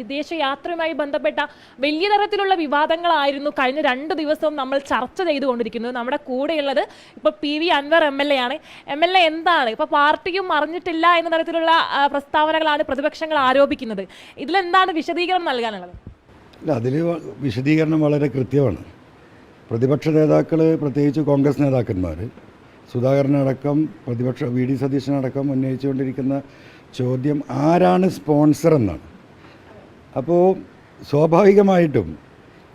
വിദേശയാത്രയുമായി ബന്ധപ്പെട്ട വലിയ തരത്തിലുള്ള വിവാദങ്ങളായിരുന്നു കഴിഞ്ഞ 2 ദിവസവും നമ്മൾ ചർച്ച ചെയ്തുകൊണ്ടിരിക്കുന്നത്. നമ്മുടെ കൂടെയുള്ളത് ഇപ്പോൾ PV അൻവർ MLA ആണ്. MLA എന്താണ് ഇപ്പോൾ പാർട്ടിയും അറിഞ്ഞിട്ടില്ല എന്ന തരത്തിലുള്ള പ്രസ്താവനകളാണ് പ്രതിപക്ഷങ്ങൾ ആരോപിക്കുന്നത്. ഇതിലെന്താണ് വിശദീകരണം നൽകാനുള്ളത്? അല്ല, അതിൽ വിശദീകരണം വളരെ കൃത്യമാണ്. പ്രതിപക്ഷ നേതാക്കൾ, പ്രത്യേകിച്ച് കോൺഗ്രസ് നേതാക്കന്മാർ, സുധാകരനടക്കം പ്രതിപക്ഷ VD സതീശനടക്കം ഉന്നയിച്ചുകൊണ്ടിരിക്കുന്ന ചോദ്യം ആരാണ് സ്പോൺസർ എന്നാണ്. അപ്പോൾ സ്വാഭാവികമായിട്ടും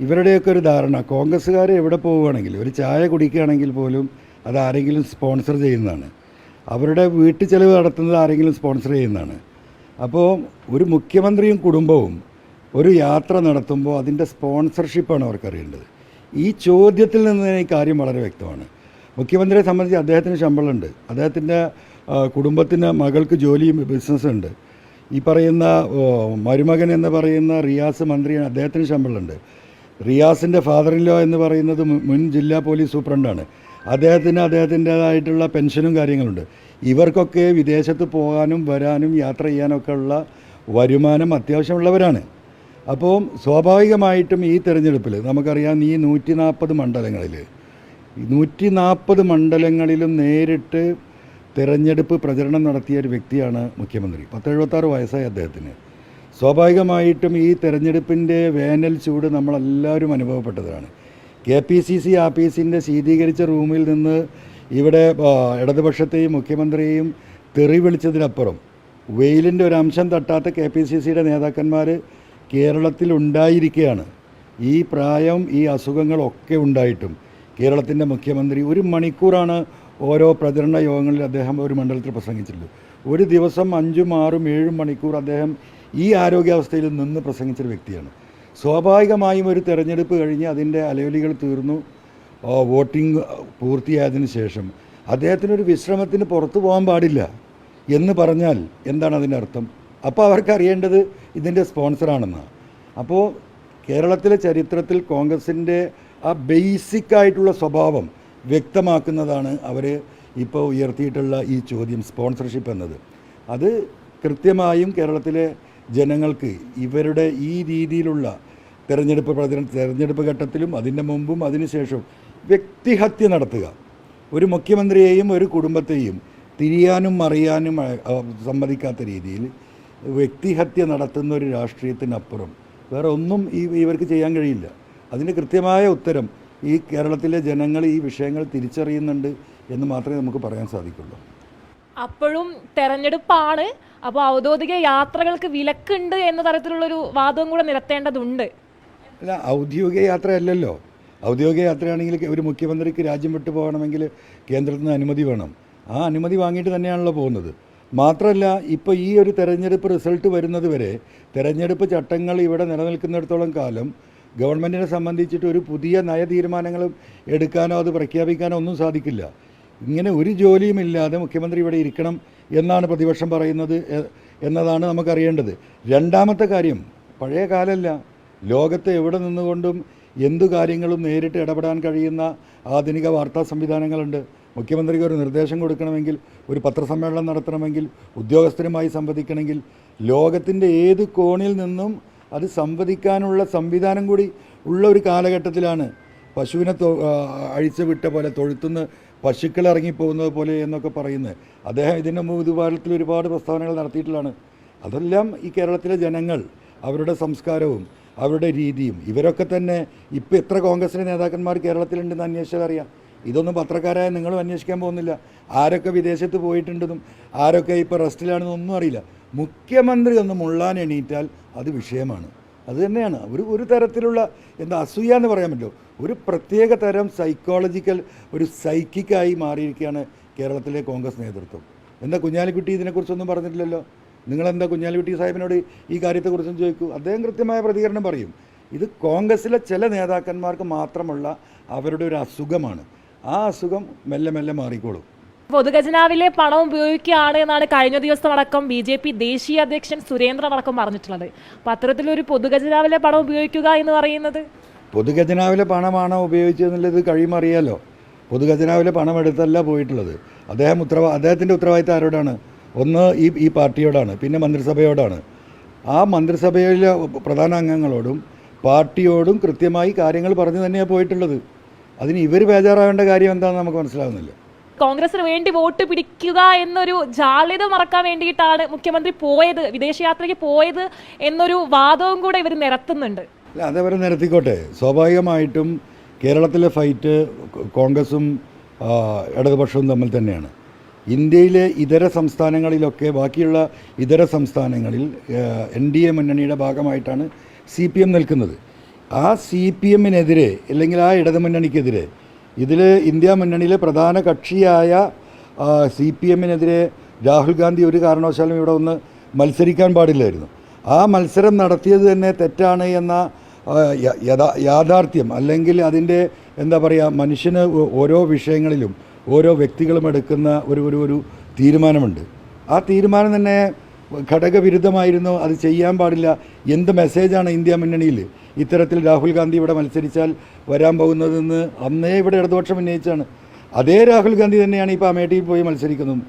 ഇവരുടെയൊക്കെ ഒരു ധാരണ, കോൺഗ്രസ്സുകാർ എവിടെ പോവുകയാണെങ്കിൽ ഒരു ചായ കുടിക്കുകയാണെങ്കിൽ പോലും അത് ആരെങ്കിലും സ്പോൺസർ ചെയ്യുന്നതാണ്. അവരുടെ വീട്ടു ചെലവ് നടത്തുന്നത് ആരെങ്കിലും സ്പോൺസർ ചെയ്യുന്നതാണ്. അപ്പോൾ ഒരു മുഖ്യമന്ത്രിയും കുടുംബവും ഒരു യാത്ര നടത്തുമ്പോൾ അതിൻ്റെ സ്പോൺസർഷിപ്പാണ് അവർക്കറിയേണ്ടത്. ഈ ചോദ്യത്തിൽ നിന്ന് ഈ കാര്യം വളരെ വ്യക്തമാണ്. മുഖ്യമന്ത്രിയെ സംബന്ധിച്ച് അദ്ദേഹത്തിന് ശമ്പളമുണ്ട്, അദ്ദേഹത്തിൻ്റെ കുടുംബത്തിന് മകൾക്ക് ജോലിയും ബിസിനസ്സുണ്ട്. ഈ പറയുന്ന മരുമകൻ എന്ന് പറയുന്ന റിയാസ് മന്ത്രിയാണ്, അദ്ദേഹത്തിന് ശമ്പളമുണ്ട്. റിയാസിൻ്റെ ഫാദർ ഇൻ ലോ എന്ന് പറയുന്നത് മുൻ ജില്ലാ പോലീസ് സൂപ്രണ്ടാണ്, അദ്ദേഹത്തിൻ്റേതായിട്ടുള്ള പെൻഷനും കാര്യങ്ങളുണ്ട്. ഇവർക്കൊക്കെ വിദേശത്ത് പോകാനും വരാനും യാത്ര ചെയ്യാനൊക്കെ ഉള്ള വരുമാനം അത്യാവശ്യമുള്ളവരാണ്. അപ്പോൾ സ്വാഭാവികമായിട്ടും ഈ തെരഞ്ഞെടുപ്പിൽ നമുക്കറിയാം, ഈ 140 മണ്ഡലങ്ങളിലും നേരിട്ട് തിരഞ്ഞെടുപ്പ് പ്രചരണം നടത്തിയ ഒരു വ്യക്തിയാണ് മുഖ്യമന്ത്രി. 76 വയസ്സായി അദ്ദേഹത്തിന്. സ്വാഭാവികമായിട്ടും ഈ തെരഞ്ഞെടുപ്പിൻ്റെ വേനൽ ചൂട് നമ്മളെല്ലാവരും അനുഭവപ്പെട്ടതാണ്. KPCC ആഫീസിൻ്റെ ശീതീകരിച്ച റൂമിൽ നിന്ന് ഇവിടെ ഇടതുപക്ഷത്തെയും മുഖ്യമന്ത്രിയെയും തെറി വിളിച്ചതിനപ്പുറം വെയിലിൻ്റെ ഒരു അംശം തട്ടാത്ത KPCCയുടെ നേതാക്കന്മാർ കേരളത്തിലുണ്ടായിരിക്കുകയാണ്. ഈ പ്രായം, ഈ അസുഖങ്ങളൊക്കെ ഉണ്ടായിട്ടും കേരളത്തിൻ്റെ മുഖ്യമന്ത്രി 1 മണിക്കൂറാണ് ഓരോ പ്രചരണ യോഗങ്ങളിൽ അദ്ദേഹം ഒരു മണ്ഡലത്തിൽ പ്രസംഗിച്ചിട്ടുള്ളൂ. ഒരു ദിവസം 5, 6, 7 മണിക്കൂർ അദ്ദേഹം ഈ ആരോഗ്യാവസ്ഥയിൽ നിന്ന് പ്രസംഗിച്ചൊരു വ്യക്തിയാണ്. സ്വാഭാവികമായും ഒരു തെരഞ്ഞെടുപ്പ് കഴിഞ്ഞ് അതിൻ്റെ അലയൊലികൾ തീർന്നു, വോട്ടിംഗ് പൂർത്തിയായതിനു ശേഷം അദ്ദേഹത്തിനൊരു വിശ്രമത്തിന് പുറത്തു പോകാൻ പാടില്ല എന്ന് പറഞ്ഞാൽ എന്താണ് അതിൻ്റെ അർത്ഥം? അപ്പോൾ അവർക്ക് അറിയേണ്ടത് ഇതിൻ്റെ സ്പോൺസറാണെന്നാണ്. അപ്പോൾ കേരളത്തിലെ ചരിത്രത്തിൽ കോൺഗ്രസിൻ്റെ ആ ബേസിക്കായിട്ടുള്ള സ്വഭാവം വ്യക്തമാക്കുന്നതാണ് അവർ ഇപ്പോൾ ഉയർത്തിയിട്ടുള്ള ഈ ചോദ്യം, സ്പോൺസർഷിപ്പ് എന്നത്. അത് കൃത്യമായും കേരളത്തിലെ ജനങ്ങൾക്ക് ഇവരുടെ ഈ രീതിയിലുള്ള തെരഞ്ഞെടുപ്പ് ഘട്ടത്തിലും അതിൻ്റെ മുമ്പും അതിനുശേഷവും വ്യക്തിഹത്യ നടത്തുക, ഒരു മുഖ്യമന്ത്രിയെയും ഒരു കുടുംബത്തെയും തിരിയാനും മറിയാനും സമ്മതിക്കാത്ത രീതിയിൽ വ്യക്തിഹത്യ നടത്തുന്ന ഒരു രാഷ്ട്രീയത്തിനപ്പുറം വേറെ ഒന്നും ഇവർക്ക് ചെയ്യാൻ കഴിയില്ല. അതിന് കൃത്യമായ ഉത്തരം ഈ കേരളത്തിലെ ജനങ്ങൾ ഈ വിഷയങ്ങൾ തിരിച്ചറിയുന്നുണ്ട് എന്ന് മാത്രമേ നമുക്ക് പറയാൻ സാധിക്കുള്ളൂ. അപ്പോഴും തെരഞ്ഞെടുപ്പാണ്, അപ്പോൾ ഔദ്യോഗിക യാത്രകൾക്ക് വിലക്കുണ്ട് എന്ന തരത്തിലുള്ളൊരു വാദവും കൂടെ നിരത്തേണ്ടതുണ്ട്. അല്ല, ഔദ്യോഗിക യാത്രയല്ലല്ലോ. ഔദ്യോഗിക യാത്രയാണെങ്കിൽ ഒരു മുഖ്യമന്ത്രിക്ക് രാജ്യം വിട്ടു പോകണമെങ്കിൽ കേന്ദ്രത്തിൽ നിന്ന് അനുമതി വേണം. ആ അനുമതി വാങ്ങിയിട്ട് തന്നെയാണല്ലോ പോകുന്നത്. മാത്രമല്ല, ഇപ്പോൾ ഈ ഒരു തെരഞ്ഞെടുപ്പ് റിസൾട്ട് വരുന്നത് വരെ തെരഞ്ഞെടുപ്പ് ചട്ടങ്ങൾ ഇവിടെ നിലനിൽക്കുന്നിടത്തോളം കാലം ഗവൺമെൻറ്റിനെ സംബന്ധിച്ചിട്ട് ഒരു പുതിയ നയ തീരുമാനങ്ങളും എടുക്കാനോ അത് പ്രഖ്യാപിക്കാനോ ഒന്നും സാധിക്കില്ല. ഇങ്ങനെ ഒരു ജോലിയുമില്ലാതെ മുഖ്യമന്ത്രി ഇവിടെ ഇരിക്കണം എന്നാണ് പ്രതിപക്ഷം പറയുന്നത് എന്നതാണ് നമുക്കറിയേണ്ടത്. രണ്ടാമത്തെ കാര്യം, പഴയ കാലമല്ല, ലോകത്ത് എവിടെ നിന്നുകൊണ്ടും എന്തു കാര്യങ്ങളും നേരിട്ട് ഇടപെടാൻ കഴിയുന്ന ആധുനിക വാർത്താ സംവിധാനങ്ങളുണ്ട്. മുഖ്യമന്ത്രിക്ക് ഒരു നിർദ്ദേശം കൊടുക്കണമെങ്കിൽ, ഒരു പത്രസമ്മേളനം നടത്തണമെങ്കിൽ, ഉദ്യോഗസ്ഥരുമായി സംവദിക്കണമെങ്കിൽ ലോകത്തിൻ്റെ ഏത് കോണിൽ നിന്നും അത് സംവദിക്കാനുള്ള സംവിധാനം കൂടി ഉള്ള ഒരു കാലഘട്ടത്തിലാണ് പശുവിനെ അഴിച്ചു വിട്ട പോലെ, തൊഴുത്തുനിന്ന് പശുക്കൾ ഇറങ്ങിപ്പോകുന്നത് പോലെ എന്നൊക്കെ പറയുന്നത്. അദ്ദേഹം ഇതിൻ്റെ മുൻപാലത്തിൽ ഒരുപാട് പ്രസ്താവനകൾ നടത്തിയിട്ടുള്ളതാണ്. അതെല്ലാം ഈ കേരളത്തിലെ ജനങ്ങൾ അവരുടെ സംസ്കാരവും അവരുടെ രീതിയും, ഇവരൊക്കെ തന്നെ ഇപ്പോൾ എത്ര കോൺഗ്രസിൻ്റെ നേതാക്കന്മാർ കേരളത്തിലുണ്ടെന്ന് അന്വേഷിച്ചാൽ അറിയാം. ഇതൊന്നും പത്രക്കാരായ നിങ്ങളും അന്വേഷിക്കാൻ പോകുന്നില്ല. ആരൊക്കെ വിദേശത്ത് പോയിട്ടുണ്ടെന്നും ആരൊക്കെ ഇപ്പോൾ റെസ്റ്റിലാണെന്നൊന്നും അറിയില്ല. മുഖ്യമന്ത്രി ഒന്ന് മുള്ളാൻ എണീറ്റാൽ അത് വിഷയമാണ്. അത് തന്നെയാണ് ഒരു തരത്തിലുള്ള എന്താ അസൂയ എന്ന് പറയാൻ പറ്റുമോ, ഒരു പ്രത്യേക തരം സൈക്കോളജിക്കൽ ഒരു സൈക്കിക്കായി മാറിയിരിക്കുകയാണ് കേരളത്തിലെ കോൺഗ്രസ് നേതൃത്വം. എന്താ കുഞ്ഞാലിക്കുട്ടി ഇതിനെക്കുറിച്ചൊന്നും പറഞ്ഞിട്ടില്ലല്ലോ. നിങ്ങളെന്താ കുഞ്ഞാലിക്കുട്ടി സാഹിബിനോട് ഈ കാര്യത്തെക്കുറിച്ചും ചോദിക്കൂ, അദ്ദേഹം കൃത്യമായ പ്രതികരണം പറയും. ഇത് കോൺഗ്രസ്സിലെ ചില നേതാക്കന്മാർക്ക് മാത്രമുള്ള അവരുടെ ഒരു അസുഖമാണ്. ആ അസുഖം മെല്ലെ മെല്ലെ മാറിക്കോളും. പൊതുഖജനാവിലെ പണം ഉപയോഗിക്കുകയാണ് എന്നാണ് കഴിഞ്ഞ ദിവസം അടക്കം BJP ദേശീയ അധ്യക്ഷൻ സുരേന്ദ്രൻ അടക്കം പറഞ്ഞിട്ടുള്ളത്. അപ്പോൾ അത്തരത്തിലൊരു പൊതുഖജനാവിലെ പണം ഉപയോഗിക്കുക എന്ന് പറയുന്നത്, പൊതുഖജനാവിലെ പണമാണോ ഉപയോഗിച്ചതെന്നുള്ളത് കഴിയുമറിയാലോ. പൊതുഖജനാവിലെ പണം എടുത്തല്ല പോയിട്ടുള്ളത്. അദ്ദേഹത്തിൻ്റെ ഉത്തരവാദിത്തം ആരോടാണ്? ഒന്ന് ഈ പാർട്ടിയോടാണ്, പിന്നെ മന്ത്രിസഭയോടാണ്. ആ മന്ത്രിസഭയിലെ പ്രധാന അംഗങ്ങളോടും പാർട്ടിയോടും കൃത്യമായി കാര്യങ്ങൾ പറഞ്ഞു തന്നെയാണ് പോയിട്ടുള്ളത്. അതിന് ഇവർ ബേജാറാവേണ്ട കാര്യം എന്താണെന്ന് നമുക്ക് മനസ്സിലാവുന്നില്ല. കോൺഗ്രസിന് വേണ്ടി വോട്ട് പിടിക്കുക എന്നൊരു ജാള്യത മറക്കാൻ വേണ്ടിയിട്ടാണ് മുഖ്യമന്ത്രി പോയത്, വിദേശയാത്രയ്ക്ക് പോയത് എന്നൊരു വാദവും കൂടെ ഇവർ നിരത്തുന്നുണ്ട്. അല്ല, അതവരെ നിരത്തിക്കോട്ടെ. സ്വാഭാവികമായിട്ടും കേരളത്തിലെ ഫൈറ്റ് കോൺഗ്രസും ഇടതുപക്ഷവും തമ്മിൽ തന്നെയാണ്. ഇന്ത്യയിലെ ഇതര സംസ്ഥാനങ്ങളിലൊക്കെ, ബാക്കിയുള്ള ഇതര സംസ്ഥാനങ്ങളിൽ NDA മുന്നണിയുടെ ഭാഗമായിട്ടാണ് CPM നിൽക്കുന്നത്. ആ CPM-നെതിരെ അല്ലെങ്കിൽ ആ ഇടതുമുന്നണിക്കെതിരെ ഇതിൽ ഇന്ത്യ മുന്നണിയിലെ പ്രധാന കക്ഷിയായ CPM-നെതിരെ രാഹുൽ ഗാന്ധി ഒരു കാരണവശാലും ഇവിടെ ഒന്ന് മത്സരിക്കാൻ പാടില്ലായിരുന്നു. ആ മത്സരം നടത്തിയത് തന്നെ തെറ്റാണ് എന്ന യാഥാർത്ഥ്യം, അല്ലെങ്കിൽ അതിൻ്റെ എന്താ പറയുക, മനുഷ്യന് ഓരോ വിഷയങ്ങളിലും ഓരോ വ്യക്തികളും എടുക്കുന്ന ഒരു തീരുമാനമുണ്ട്. ആ തീരുമാനം തന്നെ ഘടകവിരുദ്ധമായിരുന്നു. അത് ചെയ്യാൻ പാടില്ല. എന്ത് മെസ്സേജാണ് ഇന്ത്യ മുന്നണിയിൽ ഇത്തരത്തിൽ രാഹുൽ ഗാന്ധി ഇവിടെ മത്സരിച്ചാൽ വരാൻ പോകുന്നതെന്ന് അന്നേ ഇവിടെ ഇടതുപക്ഷം ഉന്നയിച്ചാണ്. അതേ രാഹുൽ ഗാന്ധി തന്നെയാണ് ഇപ്പോൾ അമേഠിയിൽ പോയി മത്സരിക്കുന്നത്.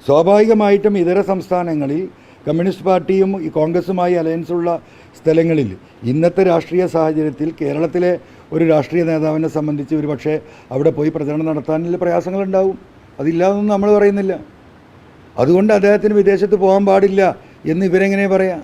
സ്വാഭാവികമായിട്ടും ഇതര സംസ്ഥാനങ്ങളിൽ കമ്മ്യൂണിസ്റ്റ് പാർട്ടിയും കോൺഗ്രസുമായി അലയൻസുള്ള സ്ഥലങ്ങളിൽ ഇന്നത്തെ രാഷ്ട്രീയ സാഹചര്യത്തിൽ കേരളത്തിലെ ഒരു രാഷ്ട്രീയ നേതാവിനെ സംബന്ധിച്ച് ഒരു പക്ഷേ അവിടെ പോയി പ്രചരണം നടത്താനുള്ള പ്രയാസങ്ങളുണ്ടാവും. അതില്ലാതൊന്നും നമ്മൾ പറയുന്നില്ല. അതുകൊണ്ട് അദ്ദേഹത്തിന് വിദേശത്ത് പോകാൻ പാടില്ല എന്ന് ഇവരെങ്ങനെ പറയാം?